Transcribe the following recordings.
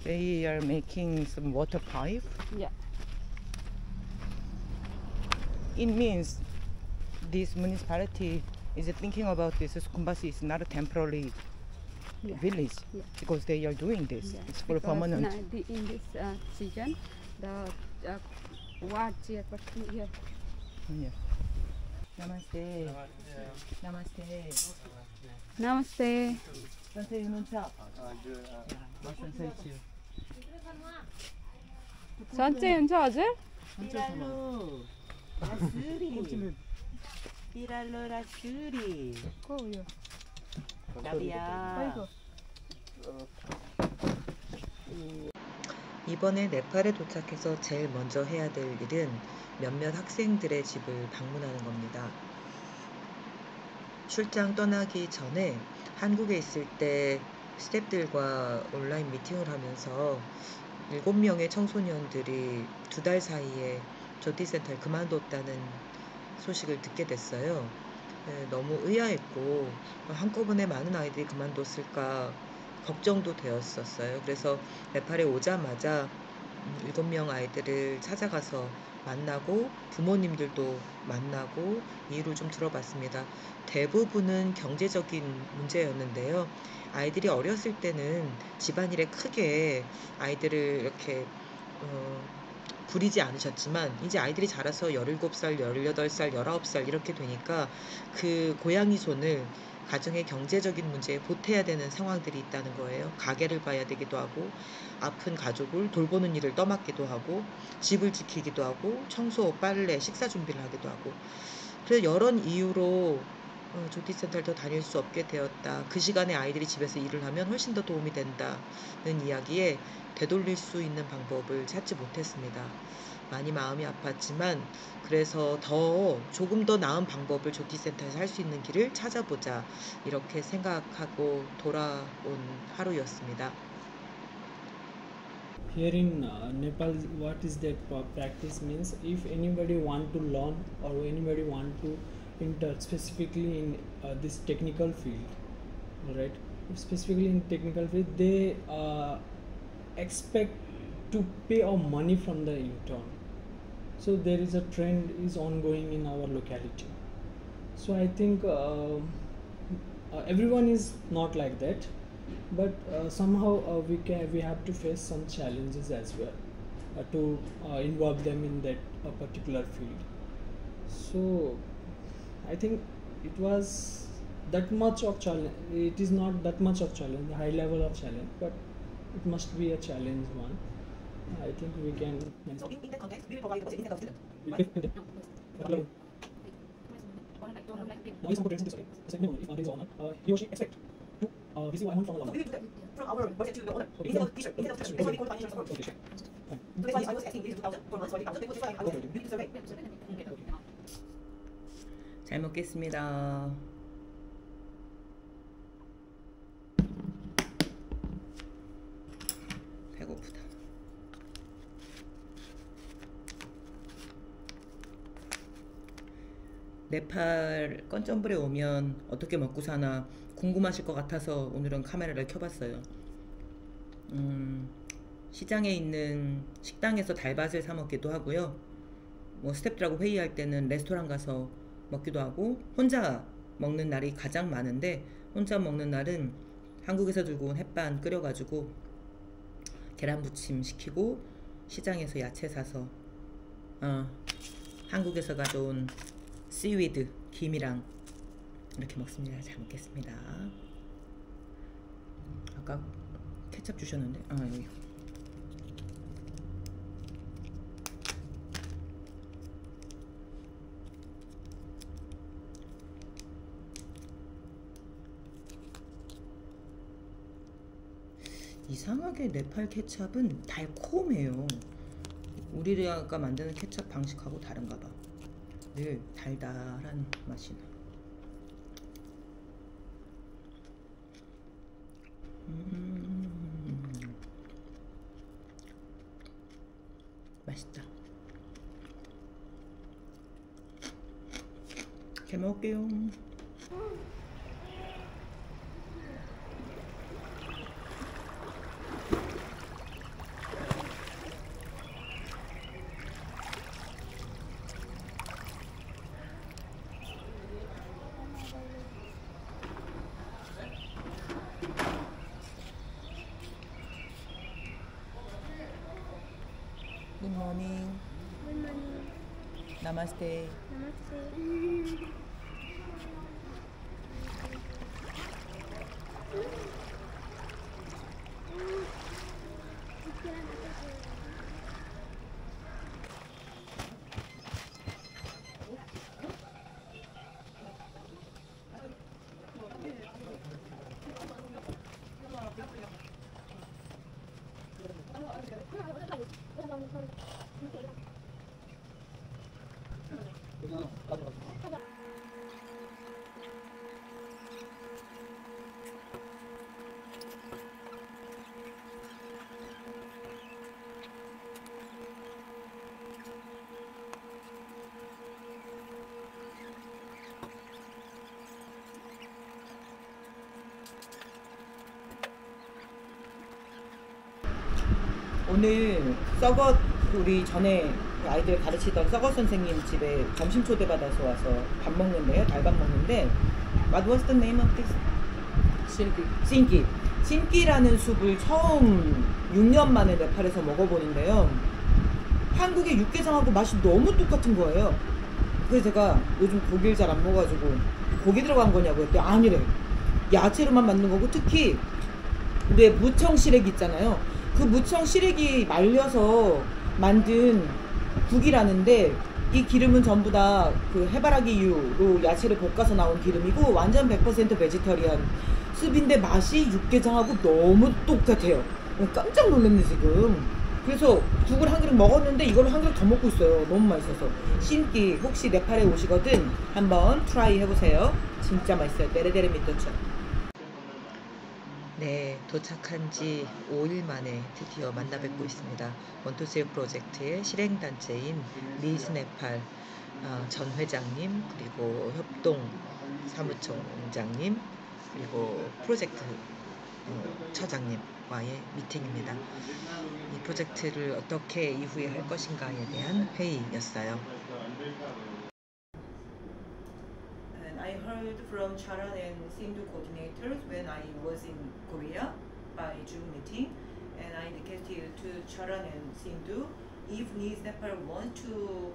They are making some water pipe. Yeah. It means this municipality is thinking about this. Kumbasi is not a temporary village because they are doing this. It's for permanent. In this season, the ward chairperson here. Yeah. Namaste. Namaste. Namaste. 선생님 윤차. 선생님. 전체 연차 어제? Piralo. Rasuri. Piralo rasuri. 거요. 나비야. 이번에 네팔에 도착해서 제일 먼저 해야 될 일은 몇몇 학생들의 집을 방문하는 겁니다. 출장 떠나기 전에 한국에 있을 때 스태프들과 온라인 미팅을 하면서 7명의 청소년들이 2달 사이에 조티센터를 그만뒀다는 소식을 듣게 됐어요. 너무 의아했고 한꺼번에 많은 아이들이 그만뒀을까 걱정도 되었었어요. 그래서 네팔에 오자마자 7명 아이들을 찾아가서 만나고 부모님들도 만나고 이유를 좀 들어봤습니다. 대부분은 경제적인 문제였는데요. 아이들이 어렸을 때는 집안일에 크게 아이들을 이렇게 부리지 않으셨지만 이제 아이들이 자라서 17살, 18살, 19살 이렇게 되니까 그 고양이 손을 가정의 경제적인 문제에 보태야 되는 상황들이 있다는 거예요. 가게를 봐야 되기도 하고 아픈 가족을 돌보는 일을 떠맡기도 하고 집을 지키기도 하고 청소, 빨래, 식사 준비를 하기도 하고 그래서 여러 이유로 조티센터를 더 다닐 수 없게 되었다. 그 시간에 아이들이 집에서 일을 하면 훨씬 더 도움이 된다는 이야기에 되돌릴 수 있는 방법을 찾지 못했습니다. 많이 마음이 아팠지만 그래서 조금 더 나은 방법을 조티센터에서 할 수 있는 길을 찾아보자 이렇게 생각하고 돌아온 하루였습니다. Here in Nepal, what is that practice means? If anybody want to learn or anybody want to enter specifically in this technical field, right? Specifically in technical field, they expect to pay a money from the intern. So there is a trend is ongoing in our locality. So I think everyone is not like that, but somehow we have to face some challenges as well to involve them in that particular field. So I think it was that much of challenge. It is not that much of challenge, high level of challenge, but it must be a challenge one. I think we can. So in that context, we will provide the instead of student. Now, some parents say, if there is owner, he or she expect to receive amount from the owner. We will do that from our budget to the owner. Instead of teacher, that's why we call financial support. Okay, sure. So that's why I was asking 2,000 for months, 40,000. That's why I was doing the survey. 잘 먹겠습니다. 배고프다. 네팔 건점불에 오면 어떻게 먹고 사나 궁금하실 것 같아서 오늘은 카메라를 켜봤어요. 시장에 있는 식당에서 달밭을 사 먹기도 하고요. 뭐 스태프들하고 회의할 때는 레스토랑 가서 먹기도 하고 혼자 먹는 날이 가장 많은데 혼자 먹는 날은 한국에서 들고 온 햇반 끓여가지고 계란부침 시키고 시장에서 야채 사서 한국에서 가져온 씨위드 김이랑 이렇게 먹습니다. 잘 먹겠습니다. 아까 케첩 주셨는데 여기 이상하게 네팔 케첩은 달콤해요. 우리가 만드는 케첩 방식하고 다른가 봐. 늘 달달한 맛이 나. 맛있다. 잘 먹을게요. 나마스테. 오늘 우리 전에 아이들 가르치던 썩어 선생님 집에 점심 초대받아서 와서 밥 먹는데요. 달밥 먹는데 What was the name of this? 신기. 신기라는 숲을 처음 6년 만에 네팔에서 먹어보는데요. 한국의 육개장하고 맛이 너무 똑같은 거예요. 그래서 제가 요즘 고기를 잘 안 먹어가지고 고기 들어간 거냐고 했더니 아니래. 야채로만 만든 거고 특히 우리의 무청 시래기 있잖아요. 그 무청 시래기 말려서 만든 국이라는데 이 기름은 전부 다 그 해바라기유로 야채를 볶아서 나온 기름이고 완전 100% 베지터리안 숲인데 맛이 육개장하고 너무 똑같아요. 깜짝 놀랐네 지금. 그래서 국을 한 그릇 먹었는데 이걸 한 그릇 더 먹고 있어요. 너무 맛있어서. 신기 혹시 네팔에 오시거든 한번 트라이 해보세요. 진짜 맛있어요. 데레데레 미토처. 네, 도착한 지 5일 만에 드디어 만나 뵙고 있습니다. 원투세일 프로젝트의 실행단체인 니즈 네팔 전 회장님, 그리고 협동 사무총장님, 그리고 프로젝트 처장님과의 미팅입니다. 이 프로젝트를 어떻게 이후에 할 것인가에 대한 회의였어요. I heard from Charan and Sindhu coordinators when I was in Korea by Zoom meeting, and I indicated to Charan and Sindhu if Niz Nepal wants to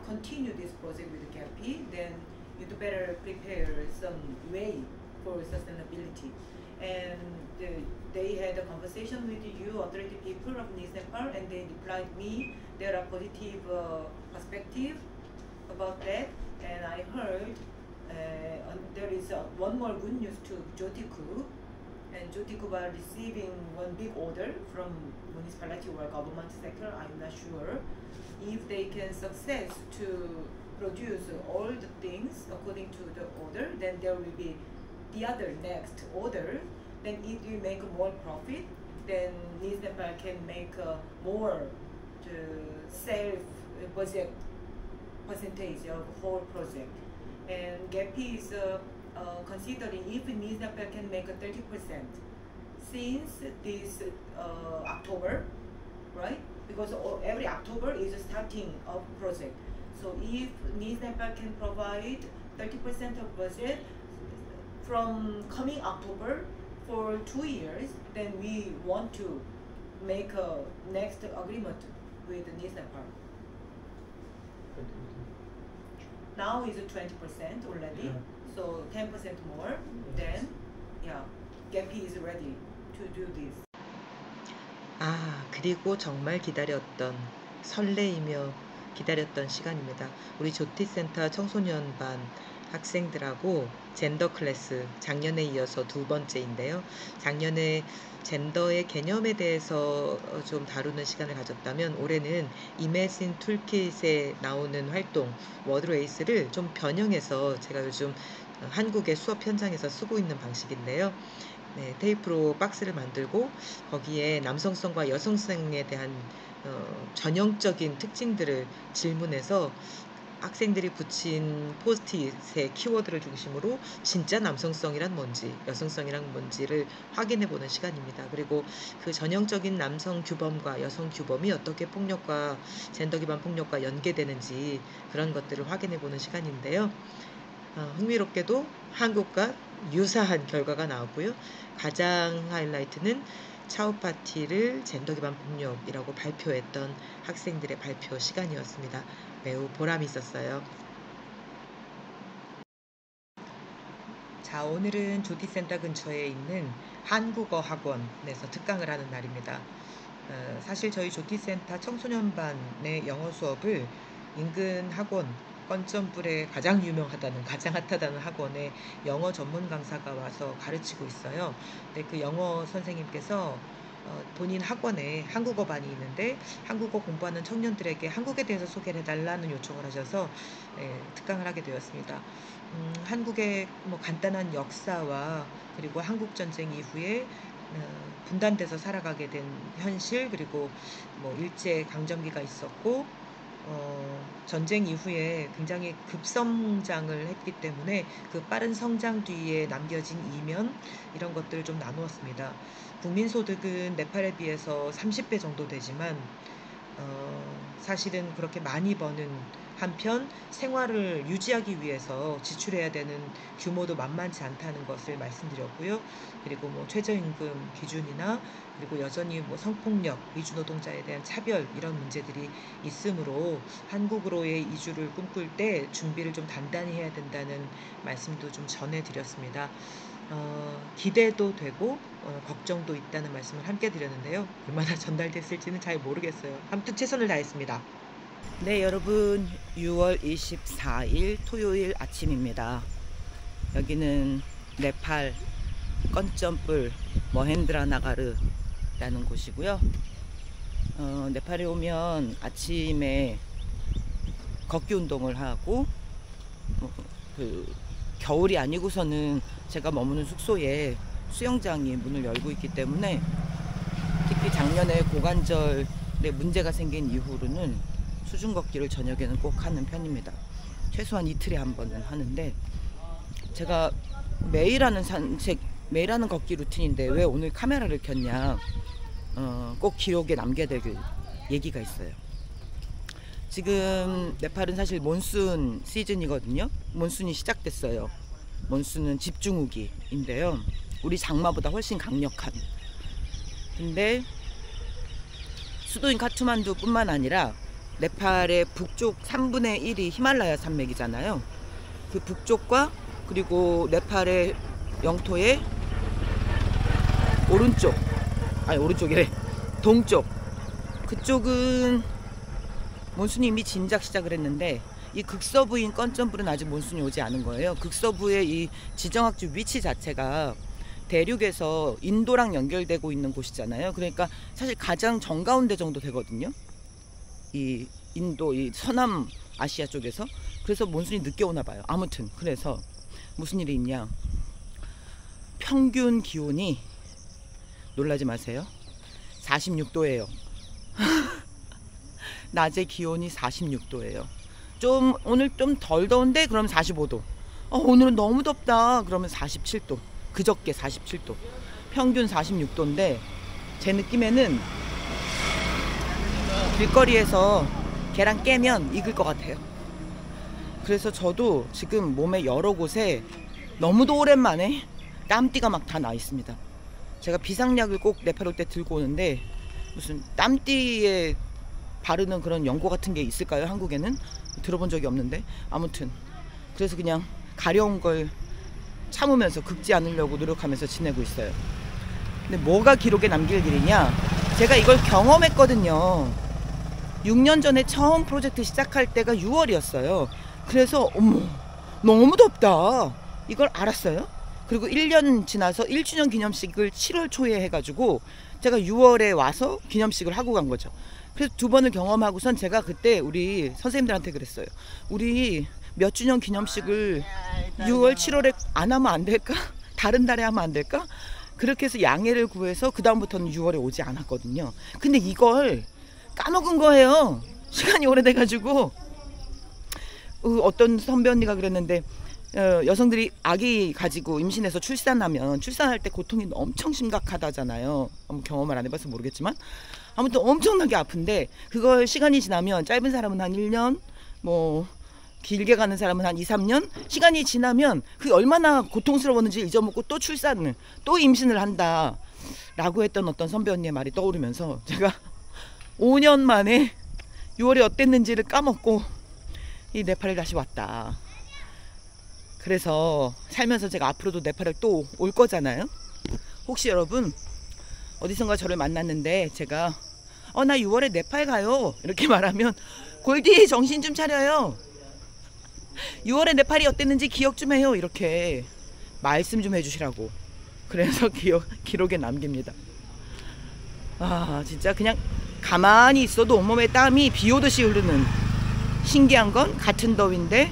continue this project with GAPI, then you'd better prepare some way for sustainability. And they had a conversation with you, authority people of Niz Nepal, and they replied me there are positive perspective about that, and I heard there is one more good news to Jyotiku, and Jyotiku are receiving one big order from municipality or government sector. I'm not sure if they can success to produce all the things according to the order, then there will be the other next order, then it will make more profit, then Niz Nepal can make more self budget percentage of whole project. And GAPI is considering if Niz Nepal can make a 30% since this October, right? Because every October is a starting of project. So if Niz Nepal can provide 30% of budget from coming October for 2 years, then we want to make a next agreement with Niz Nepal. Now is 20% already, so 10% more. Then, yeah, GAPI is ready to do this. 그리고 정말 기다렸던, 설레이며 기다렸던 시간입니다. 우리 조티센터 청소년반 학생들하고 젠더 클래스, 작년에 이어서 두 번째인데요. 작년에 젠더의 개념에 대해서 좀 다루는 시간을 가졌다면 올해는 이매진 툴킷에 나오는 활동 워드레이스를 좀 변형해서 제가 요즘 한국의 수업 현장에서 쓰고 있는 방식인데요. 네, 테이프로 박스를 만들고 거기에 남성성과 여성성에 대한 전형적인 특징들을 질문해서 학생들이 붙인 포스트잇의 키워드를 중심으로 진짜 남성성이란 뭔지, 여성성이란 뭔지를 확인해보는 시간입니다. 그리고 그 전형적인 남성 규범과 여성 규범이 어떻게 폭력과 젠더 기반 폭력과 연계되는지 그런 것들을 확인해보는 시간인데요. 흥미롭게도 한국과 유사한 결과가 나왔고요. 가장 하이라이트는 차우파티를 젠더 기반 폭력이라고 발표했던 학생들의 발표 시간이었습니다. 매우 보람이 있었어요. 자, 오늘은 조디센터 근처에 있는 한국어 학원에서 특강을 하는 날입니다. 사실 저희 조디센터 청소년반의 영어 수업을 인근 학원 건점불에 가장 유명하다는, 가장 핫하다는 학원에 영어 전문 강사가 와서 가르치고 있어요. 근데 그 영어 선생님께서 본인 학원에 한국어 반이 있는데 한국어 공부하는 청년들에게 한국에 대해서 소개를 해달라는 요청을 하셔서 특강을 하게 되었습니다. 한국의 뭐 간단한 역사와 그리고 한국전쟁 이후에 분단돼서 살아가게 된 현실, 그리고 뭐 일제 강점기가 있었고 전쟁 이후에 굉장히 급성장을 했기 때문에 그 빠른 성장 뒤에 남겨진 이면, 이런 것들을 좀 나누었습니다. 국민소득은 네팔에 비해서 30배 정도 되지만 사실은 그렇게 많이 버는 한편 생활을 유지하기 위해서 지출해야 되는 규모도 만만치 않다는 것을 말씀드렸고요. 그리고 뭐 최저임금 기준이나 그리고 여전히 뭐 성폭력, 미주 노동자에 대한 차별, 이런 문제들이 있으므로 한국으로의 이주를 꿈꿀 때 준비를 좀 단단히 해야 된다는 말씀도 좀 전해드렸습니다. 기대도 되고 걱정도 있다는 말씀을 함께 드렸는데요. 얼마나 전달됐을지는 잘 모르겠어요. 아무튼 최선을 다했습니다. 네, 여러분, 6월 24일 토요일 아침입니다. 여기는 네팔 건점불 머헨드라나가르라는 곳이고요. 네팔에 오면 아침에 걷기 운동을 하고 겨울이 아니고서는 제가 머무는 숙소에 수영장이 문을 열고 있기 때문에, 특히 작년에 고관절에 문제가 생긴 이후로는 수중 걷기를 저녁에는 꼭 하는 편입니다. 최소한 이틀에 한 번은 하는데, 제가 매일 하는 산책, 매일 하는 걷기 루틴인데 왜 오늘 카메라를 켰냐, 꼭 기록에 남겨야 될 얘기가 있어요. 지금 네팔은 사실 몬순 시즌이거든요. 몬순이 시작됐어요. 몬순은 집중우기인데요. 우리 장마보다 훨씬 강력한. 근데 수도인 카트만두 뿐만 아니라 네팔의 북쪽 3분의 1이 히말라야 산맥이잖아요. 그 북쪽과 그리고 네팔의 영토의 오른쪽이래. 동쪽. 그쪽은 몬순이 이미 진작 시작을 했는데, 이 극서부인 건점불은 아직 몬순이 오지 않은 거예요. 극서부의 이 지정학적 위치 자체가 대륙에서 인도랑 연결되고 있는 곳이잖아요. 그러니까 사실 가장 정가운데 정도 되거든요. 이 인도, 이 서남 아시아 쪽에서. 그래서 몬순이 늦게 오나 봐요. 아무튼 그래서 무슨 일이 있냐, 평균 기온이, 놀라지 마세요, 46도예요. 낮에 기온이 46도예요. 오늘 좀 덜 더운데 그러면 45도. 오늘은 너무 덥다 그러면 47도. 그저께 47도. 평균 46도인데 제 느낌에는 길거리에서 계란 깨면 익을 것 같아요. 그래서 저도 지금 몸에 여러 곳에 너무도 오랜만에 땀띠가 막 다 나 있습니다. 제가 비상약을 꼭 네팔 올 때 들고 오는데, 무슨 땀띠에 바르는 그런 연고 같은 게 있을까요? 한국에는 들어본 적이 없는데. 아무튼 그래서 그냥 가려운 걸 참으면서 긁지 않으려고 노력하면서 지내고 있어요. 근데 뭐가 기록에 남길 일이냐, 제가 이걸 경험했거든요. 6년 전에 처음 프로젝트 시작할 때가 6월이었어요. 그래서 어머 너무 덥다 이걸 알았어요. 그리고 1년 지나서 1주년 기념식을 7월 초에 해가지고 제가 6월에 와서 기념식을 하고 간 거죠. 그래서 두 번을 경험하고선 제가 그때 우리 선생님들한테 그랬어요. 우리 몇 주년 기념식을 6월 7월에 안 하면 안 될까? 다른 달에 하면 안 될까? 그렇게 해서 양해를 구해서 그 다음부터는 6월에 오지 않았거든요. 근데 이걸 까먹은 거예요. 시간이 오래돼가지고. 어떤 선배 언니가 그랬는데, 여성들이 아기 가지고 임신해서 출산하면 출산할 때 고통이 엄청 심각하다잖아요. 경험을 안 해봐서 모르겠지만 아무튼 엄청나게 아픈데, 그걸 시간이 지나면, 짧은 사람은 한 1년, 뭐 길게 가는 사람은 한 2, 3년 시간이 지나면 그게 얼마나 고통스러웠는지 잊어먹고 또 출산을, 또 임신을 한다 라고 했던 어떤 선배 언니의 말이 떠오르면서 제가 5년 만에 6월이 어땠는지를 까먹고 이 네팔에 다시 왔다. 그래서 살면서 제가 앞으로도 네팔에 또 올 거잖아요. 혹시 여러분 어디선가 저를 만났는데 제가 나 6월에 네팔 가요 이렇게 말하면 골디 정신 좀 차려요. 6월에 네팔이 어땠는지 기억 좀 해요. 이렇게 말씀 좀 해주시라고. 그래서 기록에 남깁니다. 아 진짜 그냥 가만히 있어도 온몸에 땀이 비 오듯이 흐르는. 신기한 건 같은 더위인데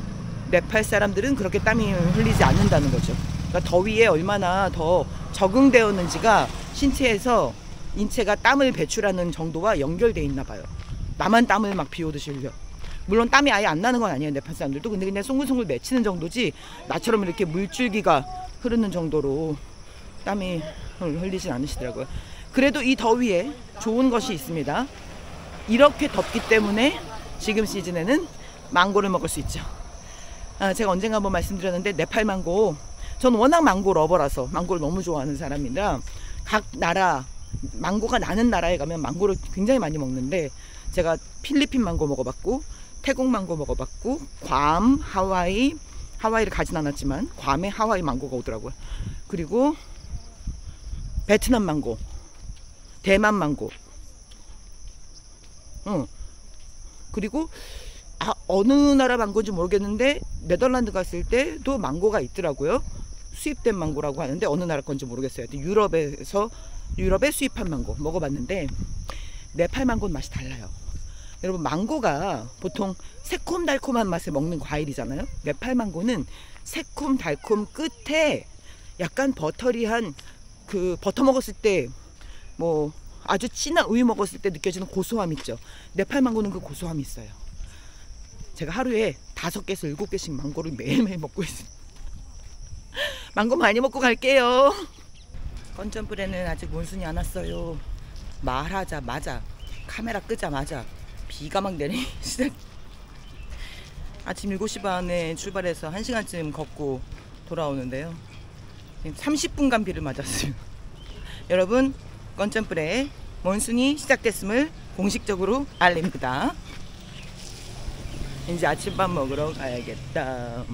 네팔 사람들은 그렇게 땀이 흘리지 않는다는 거죠. 그러니까 더위에 얼마나 더 적응되었는지가 신체에서 인체가 땀을 배출하는 정도와 연결돼 있나 봐요. 나만 땀을 막 비 오듯이 흘려. 물론 땀이 아예 안 나는 건 아니에요, 네팔 사람들도. 근데 그냥 송글송글 맺히는 정도지 나처럼 이렇게 물줄기가 흐르는 정도로 땀이 흘리진 않으시더라고요. 그래도 이 더위에 좋은 것이 있습니다. 이렇게 덥기 때문에 지금 시즌에는 망고를 먹을 수 있죠. 제가 언젠가 한번 말씀드렸는데 네팔 망고, 전 워낙 망고 러버라서 망고를 너무 좋아하는 사람이라 각 나라 망고가 나는 나라에 가면 망고를 굉장히 많이 먹는데, 제가 필리핀 망고 먹어봤고 태국 망고 먹어봤고 괌, 하와이를 가진 않았지만 괌에 하와이 망고가 오더라고요. 그리고 베트남 망고, 대만 망고, 그리고 어느 나라 망고인지 모르겠는데 네덜란드 갔을 때도 망고가 있더라고요. 수입된 망고라고 하는데 어느 나라 건지 모르겠어요. 유럽에 수입한 망고 먹어봤는데 네팔 망고는 맛이 달라요. 여러분, 망고가 보통 새콤달콤한 맛에 먹는 과일이잖아요. 네팔 망고는 새콤달콤 끝에 약간 버터리한, 그 버터 먹었을 때 뭐 아주 진한 우유 먹었을 때 느껴지는 고소함 있죠. 네팔 망고는 그 고소함이 있어요. 제가 하루에 5개에서 7개씩 망고를 매일매일 먹고 있습니다. 망고 많이 먹고 갈게요. 건전불에는 아직 몬순이 안 왔어요. 말하자마자, 카메라 끄자마자 비가 막 내리기 시작. 아침 7시 반에 출발해서 1시간쯤 걷고 돌아오는데요. 30분간 비를 맞았어요. 여러분, 건전불에 몬순이 시작됐음을 공식적으로 알립니다. 이제 아침밥 먹으러 가야겠다.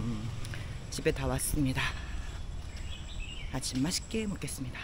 집에 다 왔습니다. 아침 맛있게 먹겠습니다.